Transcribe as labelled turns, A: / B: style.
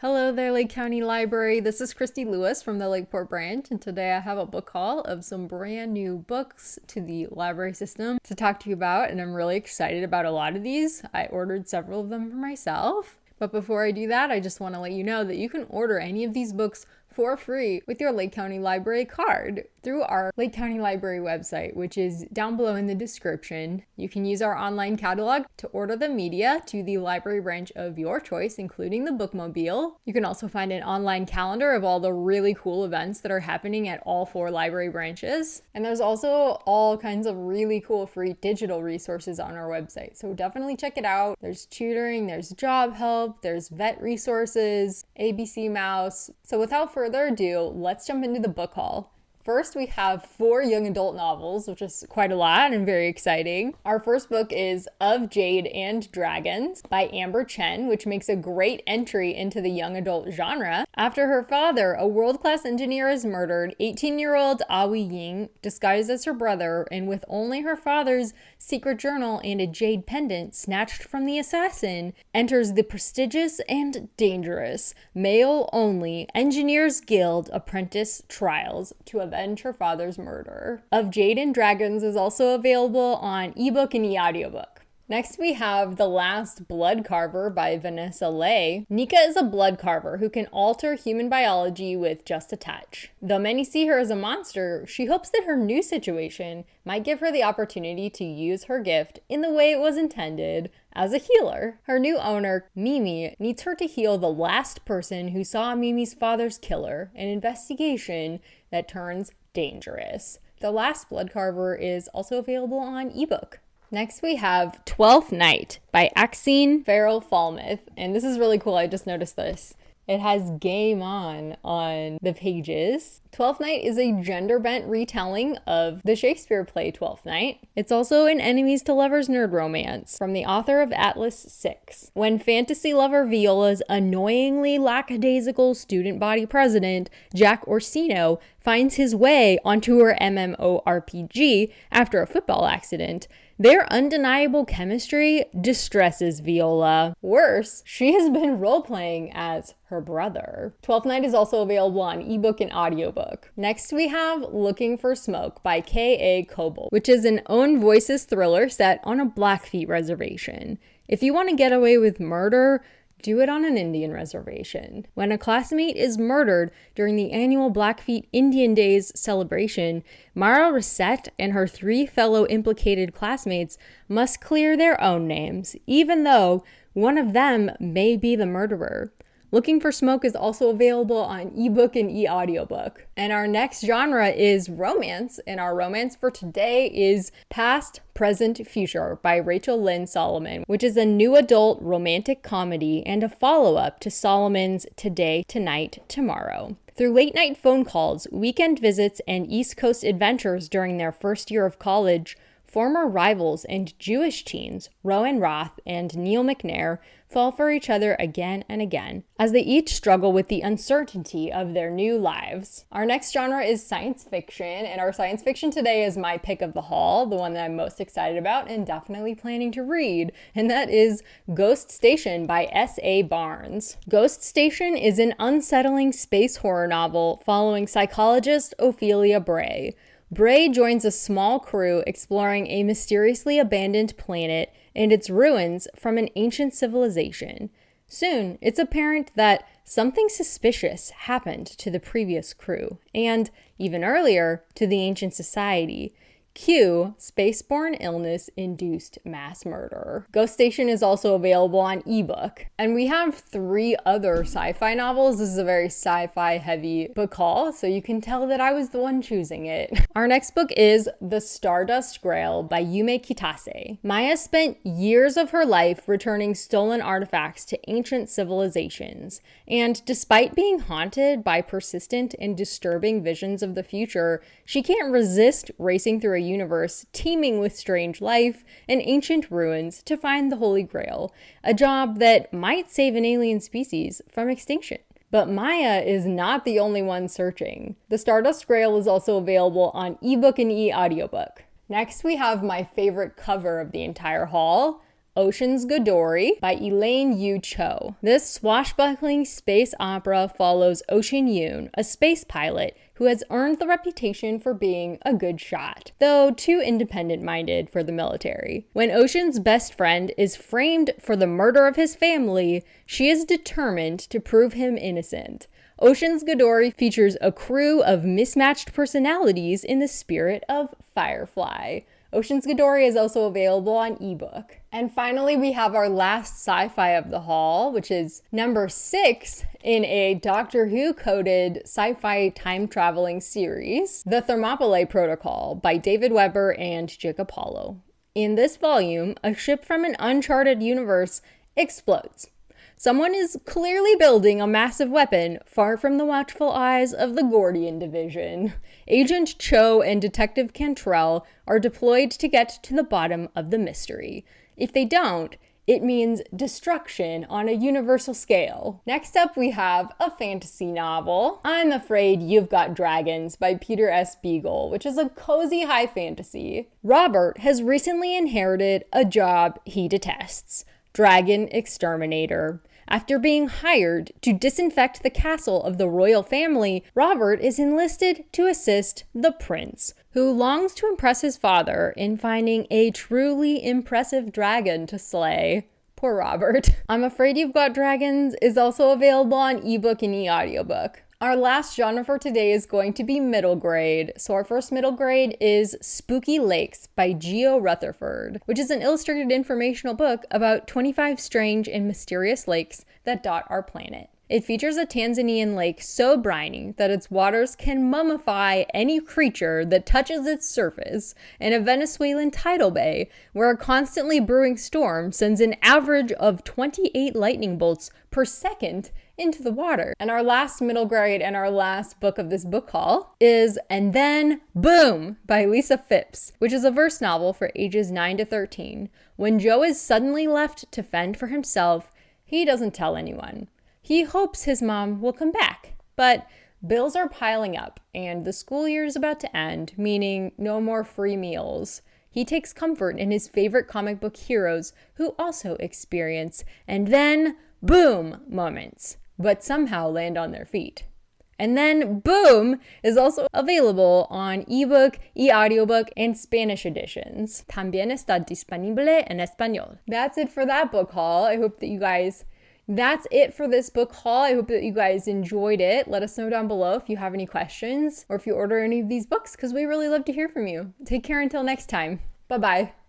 A: Hello there, Lake County Library. This is Christy Lewis from the Lakeport branch, and today I have a book haul of some brand new books to the library system to talk to you about, and I'm really excited about a lot of these. I ordered several of them for myself. But before I do that, I just want to let you know that you can order any of these books for free with your Lake County Library card through our Lake County Library website, which is down below in the description. You can use our online catalog to order the media to the library branch of your choice, including the bookmobile. You can also find an online calendar of all the really cool events that are happening at all 4 library branches. And there's also all kinds of really cool free digital resources on our website, so definitely check it out. There's tutoring, there's job help, there's vet resources, ABC Mouse. So without further ado, let's jump into the book haul. First, we have 4 young adult novels, which is quite a lot and very exciting. Our first book is Of Jade and Dragons by Amber Chen, which makes a great entry into the young adult genre. After her father, a world-class engineer, is murdered, 18-year-old Aoi Ying, disguised as her brother, and with only her father's secret journal and a jade pendant snatched from the assassin, enters the prestigious and dangerous, male-only Engineers Guild apprentice trials to avenge her father's murder. Of Jade and Dragons is also available on ebook and e-audiobook. Next, we have The Last Bloodcarver by Vanessa. Nika is a bloodcarver who can alter human biology with just a touch. Though many see her as a monster, she hopes that her new situation might give her the opportunity to use her gift in the way it was intended, as a healer. Her new owner, Mimi, needs her to heal the last person who saw Mimi's father's killer, an investigation that turns dangerous. The Last Bloodcarver is also available on ebook. Next, we have 12th Night by Alexene, Farol, Follmuth, and this is really cool. I just noticed this. It has Game On the pages. 12th Night is a gender-bent retelling of the Shakespeare play Twelfth Night. It's also an enemies to lovers nerd romance from the author of Atlas 6. When fantasy lover Viola's annoyingly lackadaisical student body president, Jack Orsino, finds his way onto her MMORPG after a football accident, their undeniable chemistry distresses Viola. Worse, she has been role-playing as her brother. 12th Night is also available on ebook and audiobook. Next, we have Looking for Smoke by K.A. Cobell, which is an own voices thriller set on a Blackfeet reservation. If you want to get away with murder, do it on an Indian reservation. When a classmate is murdered during the annual Blackfeet Indian Days celebration, Mara Reset and her 3 fellow implicated classmates must clear their own names, even though one of them may be the murderer. Looking for Smoke is also available on ebook and e-audiobook. And our next genre is romance, and our romance for today is Past, Present, Future by Rachel Lynn Solomon, which is a new adult romantic comedy and a follow-up to Solomon's Today, Tonight, Tomorrow. Through late-night phone calls, weekend visits, and East Coast adventures during their first year of college, former rivals and Jewish teens, Rowan Roth and Neil McNair, fall for each other again and again, as they each struggle with the uncertainty of their new lives. Our next genre is science fiction, and our science fiction today is my pick of the haul, the one that I'm most excited about and definitely planning to read, and that is Ghost Station by S.A. Barnes. Ghost Station is an unsettling space horror novel following psychologist Ophelia Bray. Bray joins a small crew exploring a mysteriously abandoned planet and its ruins from an ancient civilization. Soon, it's apparent that something suspicious happened to the previous crew, and, even earlier, to the ancient society. Q, spaceborne illness-induced mass murder. Ghost Station is also available on ebook. And we have 3 other sci-fi novels. This is a very sci-fi heavy book haul, so you can tell that I was the one choosing it. Our next book is The Stardust Grail by Yume Kitasei. Maya spent years of her life returning stolen artifacts to ancient civilizations. And despite being haunted by persistent and disturbing visions of the future, she can't resist racing through a universe teeming with strange life and ancient ruins to find the Holy Grail, a job that might save an alien species from extinction. But Maya is not the only one searching. The Stardust Grail is also available on ebook and e-audiobook. Next, we have my favorite cover of the entire haul, Ocean's Godori by Elaine Yu Cho. This swashbuckling space opera follows Ocean Yoon, a space pilot who has earned the reputation for being a good shot, though too independent-minded for the military. When Ocean's best friend is framed for the murder of his family, she is determined to prove him innocent. Ocean's Godori features a crew of mismatched personalities in the spirit of Firefly. Ocean's Godori is also available on ebook. And finally, we have our last sci-fi of the haul, which is number 6 in a Doctor Who coded sci-fi time-traveling series, The Thermopylae Protocol by David Weber and Jacob Holo. In this volume, a ship from an uncharted universe explodes. Someone is clearly building a massive weapon far from the watchful eyes of the Gordian Division. Agent Cho and Detective Cantrell are deployed to get to the bottom of the mystery. If they don't, it means destruction on a universal scale. Next up, we have a fantasy novel, I'm Afraid You've Got Dragons by Peter S. Beagle, which is a cozy high fantasy. Robert has recently inherited a job he detests: dragon exterminator. After being hired to disinfect the castle of the royal family, Robert is enlisted to assist the prince, who longs to impress his father in finding a truly impressive dragon to slay. Poor Robert. I'm Afraid You've Got Dragons is also available on ebook and e-audiobook. Our last genre for today is going to be middle grade. So our first middle grade is Spooky Lakes by Geo Rutherford, which is an illustrated informational book about 25 strange and mysterious lakes that dot our planet. It features a Tanzanian lake so briny that its waters can mummify any creature that touches its surface, and a Venezuelan tidal bay where a constantly brewing storm sends an average of 28 lightning bolts per second into the water. And our last middle grade and our last book of this book haul is And Then Boom by Lisa Fipps, which is a verse novel for ages 9 to 13. When Joe is suddenly left to fend for himself, he doesn't tell anyone. He hopes his mom will come back, but bills are piling up and the school year is about to end, meaning no more free meals. He takes comfort in his favorite comic book heroes who also experience and then boom moments, but somehow land on their feet. And Then Boom is also available on ebook, e-audiobook, and Spanish editions. También está disponible en español. That's it for that book haul. That's it for this book haul. I hope that you guys enjoyed it. Let us know down below if you have any questions or if you order any of these books, because we really love to hear from you. Take care until next time. Bye-bye.